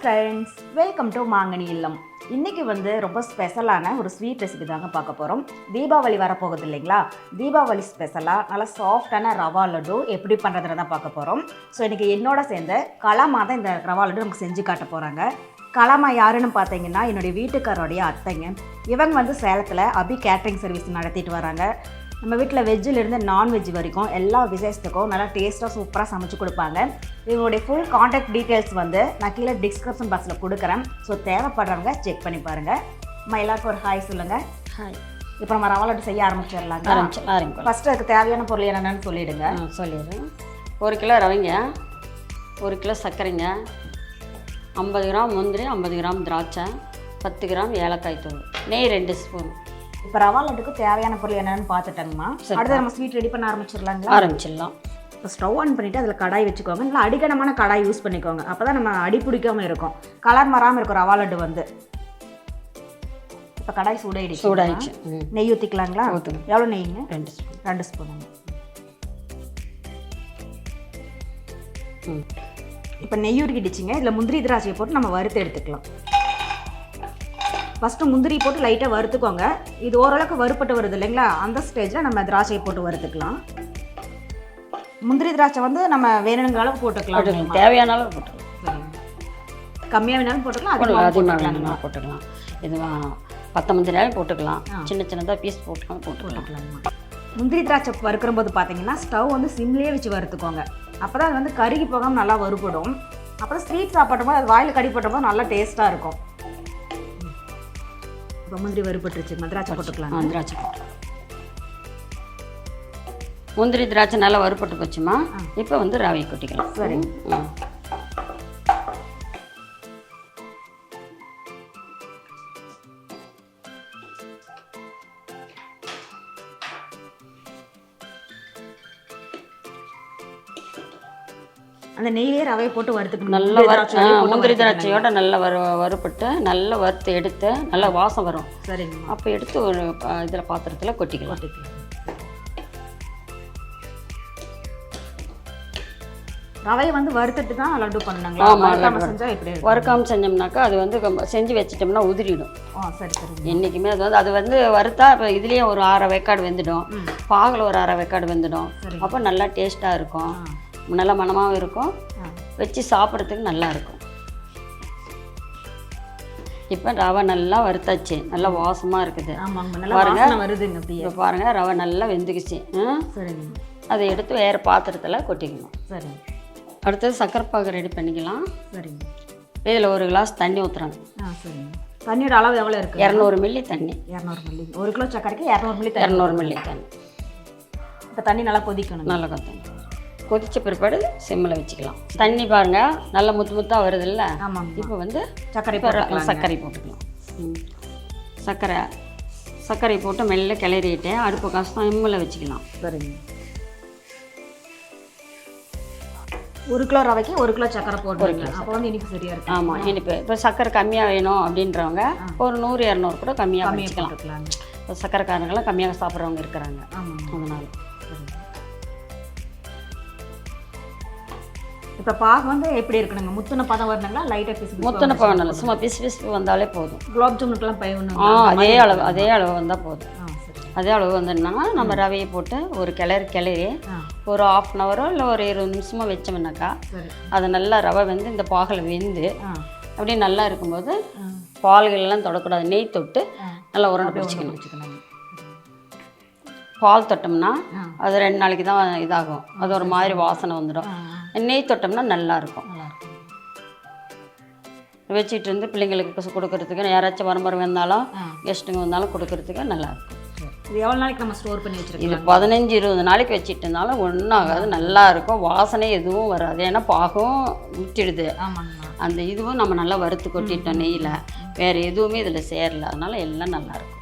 Friends, welcome to மாங்கனி இல்லம். இன்றைக்கி ரொம்ப ஸ்பெஷலான ஒரு ஸ்வீட் ரெசிபி தாங்க பார்க்க போகிறோம். தீபாவளி வரப்போகுது இல்லைங்களா? தீபாவளி ஸ்பெஷலாக நல்லா சாஃப்டான ரவா லட்டு எப்படி பண்ணுறதுல தான் பார்க்க போகிறோம். ஸோ இன்றைக்கி என்னோட சேர்ந்து கலாமா தான் இந்த ரவா லட்டு நமக்கு செஞ்சு காட்ட போகிறாங்க. கலாமா யாருன்னு பார்த்தீங்கன்னா என்னுடைய வீட்டுக்காரோடைய அத்தைங்க. இவங்க சேலத்தில் அபி கேட்ரிங் சர்வீஸ் நடத்திட்டு வராங்க. நம்ம வீட்டில் வெஜ்ஜிலிருந்து நான்வெஜ் வரைக்கும் எல்லா விசேஷத்துக்கும் நல்லா டேஸ்ட்டாக சூப்பராக சமைச்சு கொடுப்பாங்க. இவங்களுடைய ஃபுல் காண்டாக்ட் டீட்டெயில்ஸ் நான் கீழே டிஸ்கிரிப்ஷன் பாக்ஸில் கொடுக்குறேன். ஸோ தேவைப்படுறவங்க செக் பண்ணி பாருங்கள். நம்ம எல்லாருக்கும் ஒரு ஹாய் சொல்லுங்கள். ஹாய். இப்போ நம்ம ரவா லட்டு செய்ய ஆரம்பிச்சிடலாங்க. ஃபஸ்ட்டு அதுக்கு தேவையான பொருள் என்னென்னு சொல்லிவிடுங்க. சொல்லிடுறேன். 1 கிலோ ரவைங்க, 1 கிலோ சர்க்கரைங்க, 50 கிராம் முந்திரி, 50 கிராம் திராட்சை, 10 கிராம் ஏலக்காய் தூள், நெய் 2 ஸ்பூன். இப்போ ரவா லட்டுக்கு தேவையான பொருள் என்னென்னு பார்த்துட்டோங்கம்மா. அடுத்து நம்ம ஸ்வீட் ரெடி பண்ண ஆரம்பிச்சிடலாம். இப்போ ஸ்டவ் ஆன் பண்ணிவிட்டு அதில் கடாய் வச்சுக்கோங்க. நல்லா அடிக்கனமான கடாய் யூஸ் பண்ணிக்கோங்க. அப்போ தான் நம்ம அடி பிடிக்காமல் இருக்கும், கலர் மாறாமல் இருக்கும் ரவா லட்டு இப்போ கடாய் சூடாயிடுச்சு. நெய் ஊற்றிக்கலாங்களா? எவ்வளோ நெய்ங்க? 2 ஸ்பூனுங்க. இப்போ நெய் உருகிடுச்சிங்க. இதில் முந்திரி திராட்சையை போட்டு நம்ம வறுத்து எடுத்துக்கலாம். ஃபஸ்ட்டு முந்திரி போட்டு லைட்டாக வறுத்துக்கோங்க. இது ஓரளவுக்கு வறுப்பட்டு வருது இல்லைங்களா? அந்த ஸ்டேஜில் நம்ம திராட்சையை போட்டு வறுத்துக்கலாம். முந்திரி திராட்சை நம்ம வேணுங்கிற அளவுக்கு போட்டுக்கலாம். தேவையான அளவு போட்டுக்கலாம். கம்மியாக வேணாலும் போட்டுக்கலாம், அதிகமாக போட்டுக்கலாம். இது 10 முந்திரி போட்டுக்கலாம். சின்ன சின்னதாக பீஸ் போட்டுக்கலாம். முந்திரி திராட்சை வறுக்கிற போது பார்த்தீங்கன்னா ஸ்டவ் சிம்லேயே வச்சு வறுத்துக்கோங்க. அப்போ தான் அது கருகி போகாமல் நல்லா வறுபடும். அப்புறம் ஸ்வீட் சாப்பிடும் போது அது வாயில் கடி போடும்போது நல்லா டேஸ்ட்டாக இருக்கும். இப்போ முந்திரி வறுபட்டுருச்சு, திராட்சை போட்டுக்கலாம். திராட்சை போட்டு முந்திரி திராட்சை நல்லா வறுபட்டு போச்சுமா. இப்போ ரவை கொட்டிக்கலாம். சரி. அந்த நெய்லேயே ரவையை போட்டு வறுத்துக்கணும். நல்லா முந்திரி திராட்சையோட நல்லா வறுபட்டு நல்லா வறுத்து எடுத்து நல்லா வாசம் வரும். சரிங்க. அப்போ எடுத்து ஒரு இதில் பாத்திரத்தில் கொட்டிக்கலாம். ரவையை வறுத்துட்டு தான் லட்டு பண்ணாங்களா? வறுக்காமல் செஞ்சோம்னாக்கா அது செஞ்சு வச்சிட்டோம்னா உதிரிடும். சரி சரி. என்றைக்குமே அது வறுத்தா இப்போ இதுலேயே ஒரு 1/2 வேக்காடு வெந்துடும், பாகில் ஒரு 1/2 வேக்காடு வெந்துடும். அப்போ நல்லா டேஸ்ட்டாக இருக்கும், நல்ல மனமாகவும் இருக்கும், வச்சு சாப்பிட்றதுக்கு நல்லா இருக்கும். இப்போ ரவை நல்லா வறுத்தாச்சு, நல்லா வாசமாக இருக்குது பாருங்க. இப்போ பாருங்கள், ரவை நல்லா வெந்துக்குச்சு. அதை எடுத்து வேறு பாத்திரத்தில் கொட்டிக்கணும். சரி. அடுத்தது சக்கரை பாகு ரெடி பண்ணிக்கலாம். சரிங்க. இதில் 1 கிளாஸ் தண்ணி ஊற்றுறாங்க. சரிங்க. தண்ணியோட அளவு எவ்வளோ இருக்குது? 200 மில்லி தண்ணி. 200 மில்லி. 1 கிலோ சக்கரைக்கு 200 மில்லி. 200 மில்லி தண்ணி. இப்போ தண்ணி நல்லா கொதிக்கணும். நல்லா கொதிச்ச பிற்பாடு சிம்மில் வச்சுக்கலாம். தண்ணி பாருங்கள் நல்லா முத்தாக வருது இல்லை? ஆமாம். இப்போ சர்க்கரை போட்டுக்கலாம். சர்க்கரை போட்டு மெல்ல கிளறிட்டு அடுப்பு காசு சிம்மில் வச்சுக்கலாம். சரிங்க. 1 கிலோ ரவைக்கு 1 கிலோ சக்கரை போட்டு அப்போ இனிப்பு சரியாக இருக்கும். ஆமாம், இனிப்பு. இப்போ சக்கரை கம்மியாக வேணும் அப்படின்றவங்க ஒரு 100-200 கூட கம்மியாக வச்சுக்கலாம். இப்போ சக்கரைக்காரங்களாம் கம்மியாக சாப்பிட்றவங்க இருக்கிறாங்க. அதனால் இப்போ பாகு எப்படி இருக்கணுங்க? முத்துன பதம் வரணுங்களா? லைட்டாக பிசு முத்துன பதம் இல்லை, சும்மா பிசு வந்தாலே போதும். குலாப் ஜாமுனுக்கெல்லாம் பயணும். அதே அளவு வந்தால் போதும். அதே அளவு வந்துன்னா நம்ம ரவையை போட்டு ஒரு கிளறி ஒரு 1/2 அன் ஹவரோ இல்லை ஒரு 20 நிமிஷமோ வச்சோம்னாக்கா அது நல்லா ரவை இந்த பாகில் வெந்து அப்படியே நல்லா இருக்கும்போது பால்களெல்லாம் தொடக்கூடாது, நெய் தொட்டு நல்லா உருண்டை பிடிச்சிக்கணும். பால் தொட்டோம்னா அது 2 நாளைக்கு தான் இதாகும், அது ஒரு மாதிரி வாசனை வந்துடும். நெய் தொட்டோம்னா நல்லாயிருக்கும். வச்சுட்டு இருந்து பிள்ளைங்களுக்கு கொடுக்கறதுக்கு, யாராச்சும் வரம்பரம் வந்தாலும் கெஸ்ட்டுங்க வந்தாலும் கொடுக்கறதுக்கு நல்லாயிருக்கும். இது எவ்வளோ நாளைக்கு நம்ம ஸ்டோர் பண்ணி வச்சுருக்கோம்? இது 15-20 நாளைக்கு வச்சுட்டு இருந்தாலும் ஒன்றும் ஆகாது, நல்லா இருக்கும், வாசனை எதுவும் வராது. ஏன்னா பாகும் ஊற்றிடுது. அந்த இதுவும் நம்ம நல்லா வறுத்து கொட்டிட்டோம் நெய்யில், வேறு எதுவுமே இதில் சேரல, அதனால் எல்லாம் நல்லாயிருக்கும்.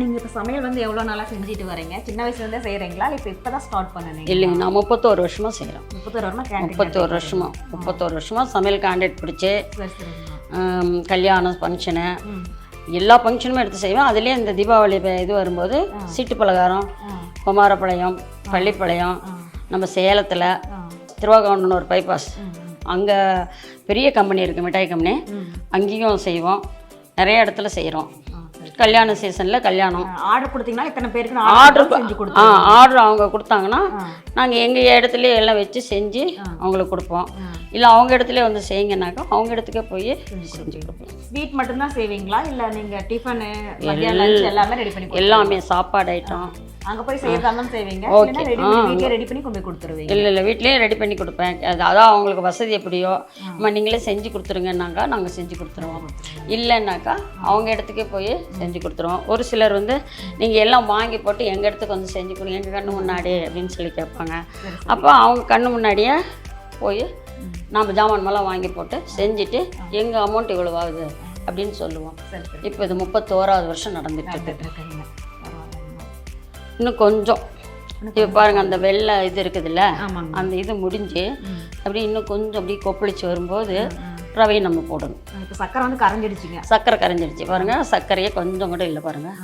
நீங்கள் இப்போ சமையல் எவ்வளோ நாளாக செஞ்சுட்டு வரீங்க? சின்ன வயசுலேருந்தே செய்கிறீங்களா இல்லை இப்போ தான் ஸ்டார்ட் பண்ணுறீங்க? இல்லைங்க, நான் 31 வருஷமாக செய்கிறேன். 31 வருஷமாக சமையல் கான்ட்ராக்ட் பிடிச்சி கல்யாணம் ஃபங்க்ஷனு எல்லா ஃபங்க்ஷனுமே எடுத்து செய்வேன். அதுலேயே இந்த தீபாவளி இது வரும்போது சீட்டு பலகாரம், குமாரப்பாளையம், பள்ளிப்பாளையம், நம்ம சேலத்தில் திருவாகவுண்டனூர் பைபாஸ் அங்கே பெரிய கம்பெனி இருக்குது, மிட்டாய் கம்பெனி, அங்கேயும் செய்வோம், நிறைய இடத்துல செய்கிறோம். கல்யாண சீசனில் கல்யாணம் ஆர்டர் கொடுத்தீங்கன்னா இத்தனை பேருக்கு ஆர்டர் செஞ்சு கொடுத்தோம். ஆர்டர் அவங்க கொடுத்தாங்கன்னா நாங்கள் எங்கள் இடத்துலையே எல்லாம் வச்சு செஞ்சு அவங்களுக்கு கொடுப்போம். இல்லை அவங்க இடத்துல வந்து செய்யுங்கனாக்கா அவங்க இடத்துக்கே போய் செஞ்சு கொடுப்போம். ஸ்வீட் மட்டும்தான் செய்வீங்களா இல்லை நீங்கள் டிஃபனு எல்லாமே ரெடி பண்ணி? எல்லாமே சாப்பாடு ஐட்டம் அங்கே போய் செய்யறதாலும் செய்வீங்க, வீட்டிலே ரெடி பண்ணி கொண்டு போய் கொடுத்துருவீங்க? இல்லை வீட்லேயே ரெடி பண்ணி கொடுப்பேன். அதான் அவங்களுக்கு வசதி எப்படியோ அம்மா நீங்களே செஞ்சு கொடுத்துருங்கன்னாக்கா நாங்கள் செஞ்சு கொடுத்துருவோம். இல்லைன்னாக்கா அவங்க இடத்துக்கே போய் செஞ்சு கொடுத்துருவோம். ஒரு சிலர் வந்து நீங்கள் எல்லாம் வாங்கி போட்டு எங்கள் இடத்துக்கு வந்து செஞ்சு கொடுங்க எங்கள் கண்ணு முன்னாடி அப்படின்னு சொல்லி கேட்பாங்க. அப்போ அவங்க கண்ணு முன்னாடியே போய் நாம் ஜாமான்மெல்லாம் வாங்கி போட்டு செஞ்சுட்டு எங்கள் அமௌண்ட் இவ்வளோ ஆகுது அப்படின்னு சொல்லுவோம். இப்போ இது 31வது வருஷம் நடந்துட்டு இருக்கு. இன்னும் கொஞ்சம் இப்போ பாருங்கள் அந்த வெள்ளை இது இருக்குதுல்ல, அந்த இது முடிஞ்சு அப்படி இன்னும் கொஞ்சம் அப்படி கொப்பளிச்சு வரும்போது ரவையை நம்ம போடணும். இப்போ சக்கரை வந்து கரைஞ்சிடுச்சிங்க. சக்கரை கரைஞ்சிடுச்சு பாருங்கள், சர்க்கரையே கொஞ்சம் கூட இல்லை பாருங்கள்,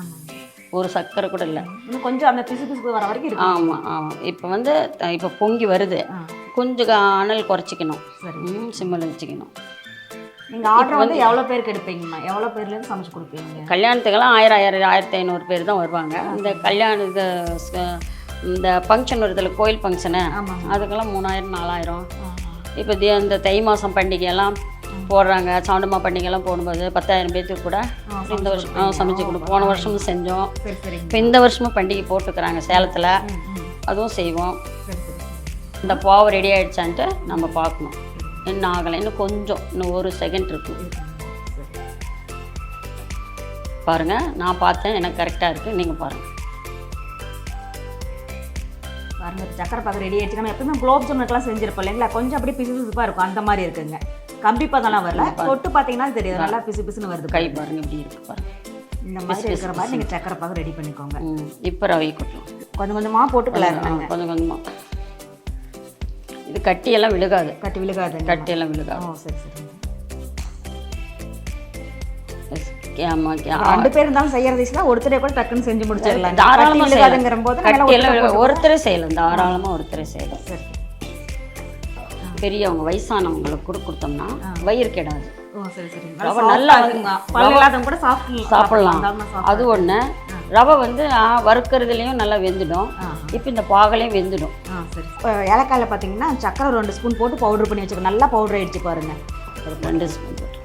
ஒரு சக்கரை கூட இல்லை. இன்னும் கொஞ்சம் அந்த பிசு பிசுப்பு வர வரைக்கும் இருக்கு. ஆமாம். இப்போ வந்து இப்போ பொங்கி வருது, கொஞ்சம் அனல் குறைச்சிக்கணும், சிம்மில் வச்சுக்கணும். நீங்கள் ஆர்டர் வந்து எவ்வளோ பேருக்கு எடுப்பீங்கம்மா? எவ்வளோ பேர்லேருந்து சமைச்சு கொடுப்பீங்க? கல்யாணத்துக்கெல்லாம் 1500 பேர் தான் வருவாங்க. இந்த கல்யாணம் இது இந்த ஃபங்க்ஷன் வருதில்ல, கோயில் ஃபங்க்ஷனு, அதுக்கெல்லாம் 3000 4000. இப்போ இந்த தை மாதம் பண்டிகையெல்லாம் போடுறாங்க, சாண்டமா பண்டிகைலாம் போடும்போது 10,000 பேர்த்துக்கு கூட இந்த வருஷம் சமைச்சு கொடுப்போம். போன வருஷமும் செஞ்சோம், இப்போ இந்த வருஷமும் பண்டிகை போட்டுக்கிறாங்க சேலத்தில், அதுவும் செய்வோம். இந்த பாவு ரெடி ஆகிடுச்சான்ட்டு நம்ம பார்க்கணும், என்ன ஆகலை, இன்னும் கொஞ்சம், இன்னும் 1 செகண்ட் இருக்கும். பாருங்கள், நான் பார்த்தேன், எனக்கு கரெக்டாக இருக்குது, நீங்கள் பாருங்கள். பாருங்கள், சக்கரை பாகு ரெடி ஆகிடுச்சு. நம்ம எப்பவுமே குலோப் ஜாமுனுக்கெல்லாம் செஞ்சுருப்போம் இல்லைங்களா, கொஞ்சம் அப்படியே பிசு பிசுப்பாக இருக்கும், அந்த மாதிரி இருக்குங்க. கம்பி பதம்லாம் வரல, தொட்டு பார்த்தீங்கன்னா தெரியுது நல்லா பிசு பிசுன்னு வருது. கை பாருங்கள் இப்படி இருக்கு பாருங்கள். இந்த மாதிரி இருக்கிற மாதிரி நீங்கள் சக்கரை பாகு ரெடி பண்ணிக்கோங்க. இப்போ ரவை கொட்டலாம், கொஞ்சம் கொஞ்சமாக போட்டு கலருங்க, கொஞ்சம் கொஞ்சமாக. இது கட்டியெல்லாம் விழுகாது, விழுகாது, கட்டியெல்லாம் விழுகாது. சரி சரி. 2 பேர் இருந்தாலும் செய்யறதுன்னா ஒருத்தரே கூட டக்குன்னு செஞ்சு முடிச்சிடலாம். தாராளமாக விழுகாதுங்கிற போது கட்டியெல்லாம் ஒருத்தரே செய்யலாம், தாராளமாக ஒருத்தரே செய்யலாம். பெரியவங்க வயசானவங்களுக்கு கூட கொடுத்தோம்னா வயிறு கெடாது. நல்லா கூட சாப்பிடலாம். அது ஒன்று. ரவை வந்து வறுக்கிறதுலையும் நல்லா வெந்துடும், இப்போ இந்த பாகலையும் வெந்துடும். சரி. இப்போ ஏலக்காயில் பார்த்தீங்கன்னா சக்கரை 2 ஸ்பூன் போட்டு பவுடர் பண்ணி வச்சுக்கோ, நல்லா பவுடர் ஆகிடுச்சு பாருங்கள். 2 ஸ்பூன் போட்டு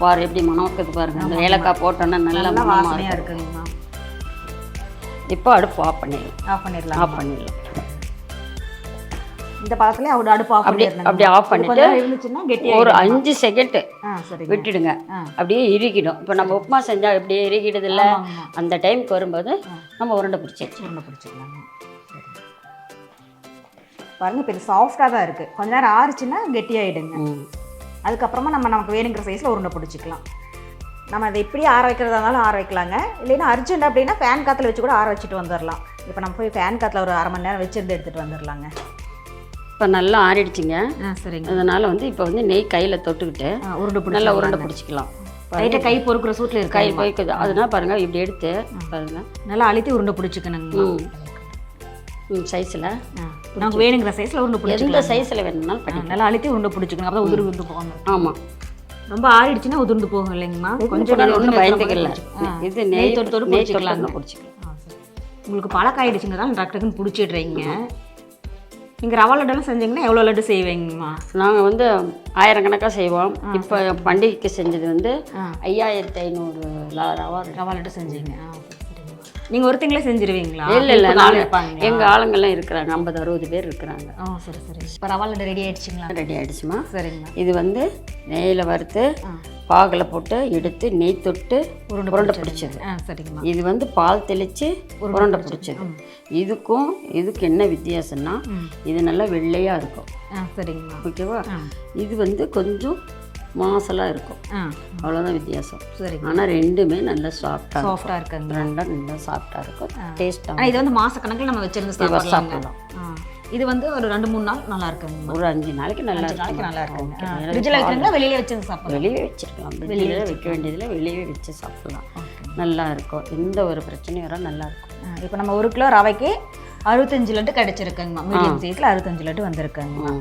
பாரு எப்படி மணக்குது பாருங்கள். இந்த ஏலக்காய் போட்டோன்னா நல்லா வாசனையாக இருக்குங்கம்மா. இப்போ அடுப்பு ஆஃப் பண்ணிடலாம். இந்த பக்கத்துலேயே அவரோட அடுப்பு ஆஃப் அப்படி ஆஃப் பண்ணிட்டு ஒரு 5 செகண்ட் விட்டுடுங்க, அப்படியே இறுக்கிடும். இப்போ நம்ம உப்புமா செஞ்சால் அப்படியே இறுக்கிடுது இல்லை, அந்த டைமுக்கு வரும்போது நம்ம உருண்டை பிடிச்சிக்கலாம். பாருங்க, இப்போ இது சாஃப்டாக தான் இருக்குது. கொஞ்ச நேரம் ஆறுச்சுன்னா கெட்டியாகிடுங்க. அதுக்கப்புறமா நமக்கு வேணுங்கிற சைஸில் உருண்டை பிடிச்சிக்கலாம். நம்ம அதை எப்படி ஆற வைக்கிறதா இருந்தாலும் ஆற வைக்கலாங்க, இல்லைன்னா அர்ஜென்ட் அப்படின்னா ஃபேன் காற்றுல வச்சு கூட ஆற வச்சுட்டு வந்துடலாம். இப்போ நம்ம போய் ஃபேன் காற்றுல ஒரு 1/2 மணி நேரம் வச்சுருந்து எடுத்துகிட்டு வந்துடலாங்க. இப்போ நல்லா ஆறிடுச்சிங்க. சரிங்க. அதனால் வந்து இப்போ வந்து நெய் கையில் தொட்டுக்கிட்டு நல்லா உருண்டை பிடிச்சிக்கலாம். லைட்டாக கை பொறுக்கிற சூட்டில் இருக்கு, கை போய்க்குது. அதனால் பாருங்கள், இப்படி எடுத்து பாருங்கள், நல்லா அழுத்தி உருண்டை பிடிச்சிக்கணுங்க. சைஸில் நமக்கு வேணுங்கிற சைஸில் உருண்டை பிடிச்சி, எந்த சைஸில் வேணும்னாலும் பண்ணி நல்லா அழுத்தி உருண்டை பிடிச்சிக்கணும். அப்போ உதிர்ந்து போகணும். ஆமாம், ரொம்ப ஆறிடுச்சுன்னா உதிர்ந்து போகும் இல்லைங்கம்மா. கொஞ்சம் ஒன்றும் பயந்துக்கல. இது நெய் தொட்டு பிடிச்சிக்கலாம். உங்களுக்கு பழக்காயிடுச்சுங்க, டக்குன்னு பிடிச்சிடுறீங்க. நீங்கள் ரவா லட்டுலாம் செஞ்சீங்கன்னா எவ்வளோ லட்டு செய்வீங்கம்மா? நாங்கள் வந்து 1000 கணக்காக செய்வோம். இப்போ பண்டிகைக்கு செஞ்சது வந்து 5500 ரவா லட்டு செஞ்சீங்க. நீங்கள் ஒருத்தங்களே செஞ்சிருவீங்களா? இல்லை, எங்கள் ஆளுங்கள்லாம் இருக்கிறாங்க, 50-60 பேர் இருக்கிறாங்க. சரி சரி. இப்போ ரவா லட்டு ரெடி ஆகிடுச்சிங்களா? ரெடி ஆகிடுச்சுமா. சரிங்க. இது வந்து நெய்யில் வறுத்து பாகில் போட்டு எடுத்து நெய் தொட்டு உருண்டை பிடிச்சது. சரிங்கம்மா. இது வந்து பால் தெளித்து உருண்டை பிடிச்சது. இதுக்கு என்ன வித்தியாசம்னா, இது நல்லா வெள்ளையாக இருக்கும். சரிங்கம்மா. ஓகேவா? இது வந்து கொஞ்சம் மாசலாக இருக்கும், அவ்வளோதான் வித்தியாசம். சரி. ஆனால் ரெண்டுமே நல்லா சாஃப்டாக இருக்குங்க. ரெண்டும் நல்லா சாஃப்டாக இருக்கும், டேஸ்ட்டாக. இது வந்து மாசக்கணக்கில் நம்ம வச்சிருந்து சாப்பிடலாம். இது வந்து ஒரு 2-3 நாள் நல்லா இருக்குங்க. ஒரு 5 நாளைக்கு நல்லா இருக்கும். ஃப்ரிட்ஜில் வைக்கிறீங்களா, வெளியே வச்சு சாப்பிடலாம்? வெளியே வச்சுருக்கலாம், வெளியே வைக்க வேண்டியதில் வெளியே வச்சு சாப்பிடலாம். நல்லா இருக்கும், எந்த ஒரு பிரச்சனையும் வர நல்லா இருக்கும். இப்போ நம்ம 1 கிலோ ரவைக்கு 65 லட்டு கிடைச்சிருக்குங்கம்மா. மீடியம் சைஸில் 65 லட்டு வந்திருக்குங்கம்மா.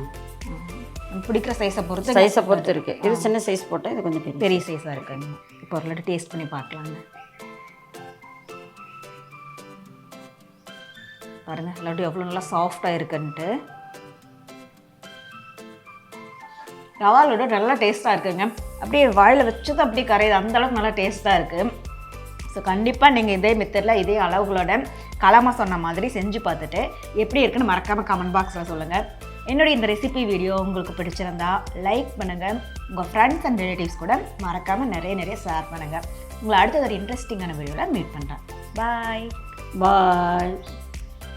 பிடிக்கிற சைஸை பொறுத்து இருக்குது. இது சின்ன சைஸ் போட்டால் இது கொஞ்சம் பெரிய சைஸாக இருக்குங்கம்மா. இப்போ ஒரு லட்டு டேஸ்ட் பண்ணி பார்க்கலாங்க. பாருங்கள் லட்டு எவ்வளோ நல்லா சாஃப்டாக இருக்குன்ட்டு. ரவா லட்டு நல்லா டேஸ்ட்டாக இருக்குங்க. அப்படியே வாயில் வச்சதும் அப்படியே கரையுது, அந்தளவுக்கு நல்லா டேஸ்ட்டாக இருக்குது. ஸோ கண்டிப்பாக நீங்கள் இதே மெத்தடில் இதே அளவுகளோட கலாமா சொன்ன மாதிரி செஞ்சு பார்த்துட்டு எப்படி இருக்குன்னு மறக்காமல் கமெண்ட் பாக்ஸில் சொல்லுங்கள். என்னுடைய இந்த ரெசிபி வீடியோ உங்களுக்கு பிடிச்சிருந்தா லைக் பண்ணுங்கள். உங்கள் ஃப்ரெண்ட்ஸ் அண்ட் ரிலேட்டிவ்ஸ் கூட மறக்காமல் நிறைய ஷேர் பண்ணுங்கள். உங்களை அடுத்த ஒரு இன்ட்ரெஸ்டிங்கான வீடியோவில் மீட் பண்ணுறேன். பாய்.